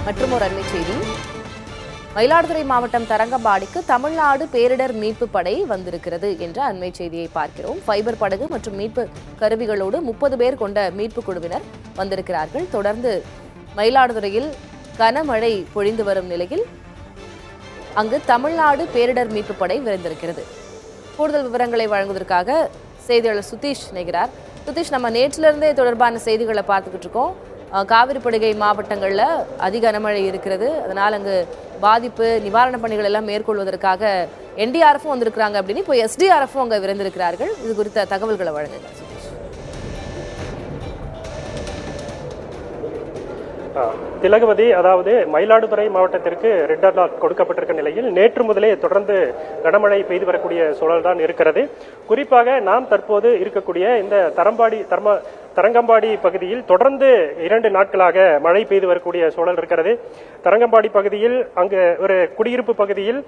மற்றும் ஒரு அண்மை செய்தி. மயிலாடுதுறை மாவட்டம் தரங்கம்பாடிக்கு தமிழ்நாடு பேரிடர் மீட்பு படை வந்திருக்கிறது என்ற அண்மை செய்தியை பார்க்கிறோம். ஃபைபர் படகு மற்றும் மீட்பு கருவிகளோடு 30 பேர் கொண்ட மீட்பு குழுவினர் வந்திருக்கிறார்கள். தொடர்ந்து மயிலாடுதுறையில் கனமழை பொழிந்து வரும் நிலையில் அங்கு தமிழ்நாடு பேரிடர் மீட்பு படை விரைந்திருக்கிறது. கூடுதல் விவரங்களை வழங்குவதற்காக செய்தியாளர் சுதீஷ் இணைகிறார். சுதீஷ், நம்ம நேற்றிலிருந்தே தொடர்பான செய்திகளை பார்த்துக்கிட்டு இருக்கோம். காவிரி படுகை மாவட்டங்களில் அதிக கனமழை இருக்கிறது. அதனால் அங்கு பாதிப்பு நிவாரணப் பணிகள் எல்லாம் மேற்கொள்வதற்காக என்டிஆர்எஃப்பும் வந்திருக்கிறாங்க அப்படின்னு இப்போ எஸ்டிஆர்எஃப்பும் அங்கே விரைந்திருக்கிறார்கள். இது குறித்த தகவல்களை வழங்குங்க. திலகவதி, அதாவது மயிலாடுதுறை மாவட்டத்திற்கு ரெட் அலர்ட் கொடுக்கப்பட்டிருக்க நிலையில் நேற்று முதலே தொடர்ந்து கனமழை பெய்து வரக்கூடிய சூழல் தான் இருக்கிறது. குறிப்பாக நாம் தற்போது இருக்கக்கூடிய இந்த தரங்கம்பாடி பகுதியில் தொடர்ந்து 2 நாட்களாக மழை பெய்து வரக்கூடிய சூழல் இருக்கிறது. தரங்கம்பாடி பகுதியில் அங்கு ஒரு குடியிருப்பு பகுதியில்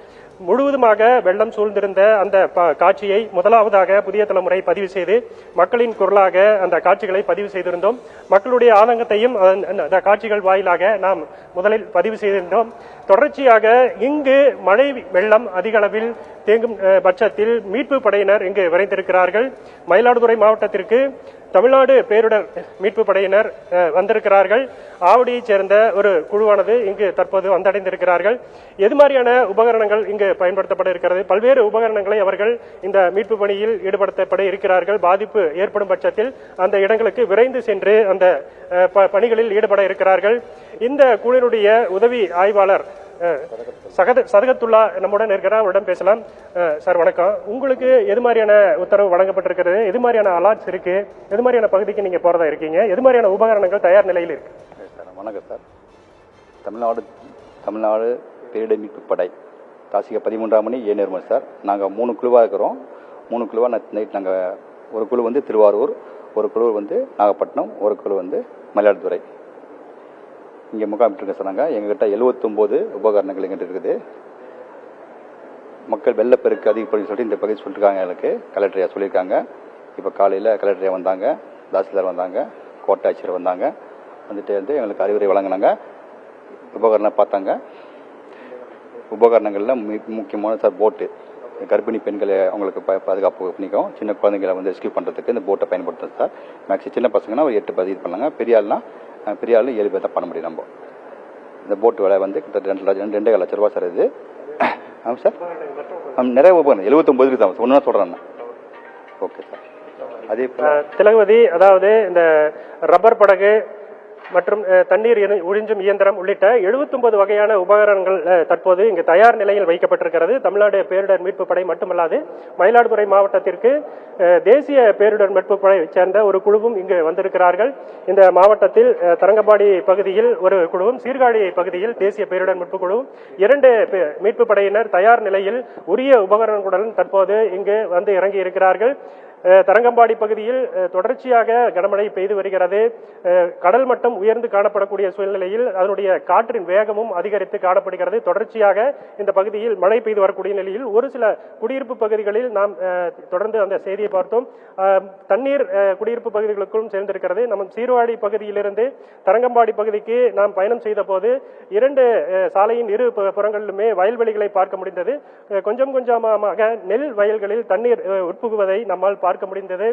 முழுவதுமாக வெள்ளம் சூழ்ந்திருந்த அந்த காட்சியை முதலாவதாக புதிய தலைமுறை பதிவு செய்து மக்களின் குரலாக அந்த காட்சிகளை பதிவு செய்திருந்தோம். மக்களுடைய ஆதங்கத்தையும் அந்த காட்சிகள் வாயிலாக நாம் முதலில் பதிவு செய்திருந்தோம். தொடர்ச்சியாக இங்கு மழை வெள்ளம் அதிக அளவில் தேங்கும் பட்சத்தில் மீட்பு படையினர் இங்கு விரைந்திருக்கிறார்கள். மயிலாடுதுறை மாவட்டத்திற்கு தமிழ்நாடு பேரிடர் மீட்பு படையினர் வந்திருக்கிறார்கள். ஆவடியைச் சேர்ந்த ஒரு குழுவானது இங்கு தற்போது வந்தடைந்திருக்கிறார்கள். எது மாதிரியான உபகரணங்கள் இங்கு பயன்படுத்தப்பட இருக்கிறது, பல்வேறு உபகரணங்களை அவர்கள் இந்த மீட்பு பணியில் ஈடுபடுத்தப்பட இருக்கிறார்கள். பாதிப்பு ஏற்படும் பட்சத்தில் அந்த இடங்களுக்கு விரைந்து சென்று அந்த பணிகளில் ஈடுபட இருக்கிறார்கள். இந்த குழுவினுடைய உதவி ஆய்வாளர் சதகத்துல்லா நம்முடன் இருக்கிறார். அவரிடம் பேசலாம். சார் வணக்கம். உங்களுக்கு எது மாதிரியான உத்தரவு வழங்கப்பட்டிருக்கிறது, எது மாதிரியான அலர்ட்ஸ் இருக்கு, எது மாதிரியான பகுதிக்கு நீங்க போறதா இருக்கீங்க, எது மாதிரியான உபகரணங்கள் தயார் நிலையில் இருக்கு? வணக்கம் சார். தமிழ்நாடு பேரிடர் மீட்பு படை ராசிக 13ஆம் மணி ஏ சார். நாங்கள் 3 குழுவாக இருக்கிறோம். 3 குழுவாக நைட் நாங்கள் ஒரு குழு வந்து திருவாரூர், ஒரு குழு வந்து நாகப்பட்டினம், ஒரு குழு வந்து மயிலாடுதுறை இங்கே முகாமிட்டு சொன்னாங்க. எங்ககிட்ட 79 உபகரணங்கள் எங்கிட்ட இருக்குது. மக்கள் வெள்ளப்பெருக்கு அதிகப்படி சொல்லிட்டு இந்த பகுதி சொல்லியிருக்காங்க. எனக்கு கலெக்டரையா சொல்லியிருக்காங்க. இப்போ காலையில் கலெக்டரையா வந்தாங்க, தாசில்தார் வந்தாங்க, கோட்டாட்சியர் வந்தாங்க. வந்துட்டு வந்து எங்களுக்கு அறிவுரை வழங்கினாங்க. உபகரணம் பார்த்தாங்க. உபகரணங்களில் முக்கியமான சார் போட்டு, கர்ப்பிணி பெண்களை அவங்களுக்கு பாதுகாப்பு பண்ணிக்கும், சின்ன குழந்தைங்களை வந்து ரெஸ்கியூ பண்ணுறதுக்கு இந்த போட்டை பயன்படுத்தும் சார். மேக்ஸி சின்ன பசங்கன்னா ஒரு 8 பதிவு பண்ணாங்க. பெரிய ஆள்னா 7 பேர் தான் பண்ண முடியும். நம்ம இந்த போட்டு விலை வந்து கிட்டத்தட்ட 2.5 லட்ச ரூபா சார். இது ஆமாம் சார். நிறைய உபகரணம் 79 தான் ஒன்றா சொல்கிறேன். Okay sir. அதே திலகவதி, அதாவது இந்த ரப்பர் படகு மற்றும் தண்ணீர் உறிஞ்சும் இயந்திரம் உள்ளிட்ட 79 வகையான உபகரணங்கள் தற்போது இங்கு தயார் நிலையில் வைக்கப்பட்டிருக்கிறது. தமிழ்நாடு பேரிடர் மீட்பு படை மட்டுமல்லாது மயிலாடுதுறை மாவட்டத்திற்கு தேசிய பேரிடர் மீட்பு படையை சேர்ந்த ஒரு குழுவும் இங்கு வந்திருக்கிறார்கள். இந்த மாவட்டத்தில் தரங்கம்பாடி பகுதியில் ஒரு குழுவும், சீர்காழி பகுதியில் தேசிய பேரிடர் மீட்பு குழுவும், 2 மீட்பு படையினர் தயார் நிலையில் உரிய உபகரணங்களுடன் தற்போது இங்கு வந்து இறங்கி இருக்கிறார்கள். தரங்கம்பாடி பகுதியில் தொடர்ச்சியாக கனமழை பெய்து வருகிறது. கடல் மட்டம் உயர்ந்து காணப்படக்கூடிய சூழ்நிலையில் அதனுடைய காற்றின் வேகமும் அதிகரித்து காணப்படுகிறது. தொடர்ச்சியாக இந்த பகுதியில் மழை பெய்து வரக்கூடிய நிலையில் ஒரு சில குடியிருப்பு பகுதிகளில் நாம் தொடர்ந்து அந்த செய்தியை பார்த்தோம். தண்ணீர் குடியிருப்பு பகுதிகளுக்கும் சேர்ந்திருக்கிறது. நம்ம சீர்காழி பகுதியிலிருந்து தரங்கம்பாடி பகுதிக்கு நாம் பயணம் செய்த போது 2 சாலையின் இரு புறங்களிலுமே வயல்வெளிகளை பார்க்க முடிந்தது. கொஞ்சமாக நெல் வயல்களில் தண்ணீர் உட்புகுவதை நம்மால் பார்க்க முடிந்தது.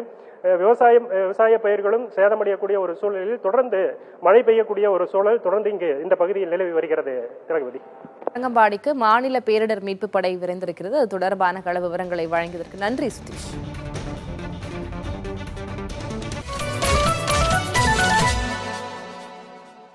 விவசாய பயிர்களும் சேதமடையக்கூடிய ஒரு சூழலில் தொடர்ந்து மழை பெய்யக்கூடிய ஒரு சூழல் தொடர்ந்து இங்கு இந்த பகுதியில் நிலவி வருகிறது. திலகவதி, தரங்கம்பாடிக்கு மாநில பேரிடர் மீட்பு படை விரைந்திருக்கிறது. அது தொடர்பான கள விவரங்களை வழங்கியதற்கு நன்றி சுதீஷ்.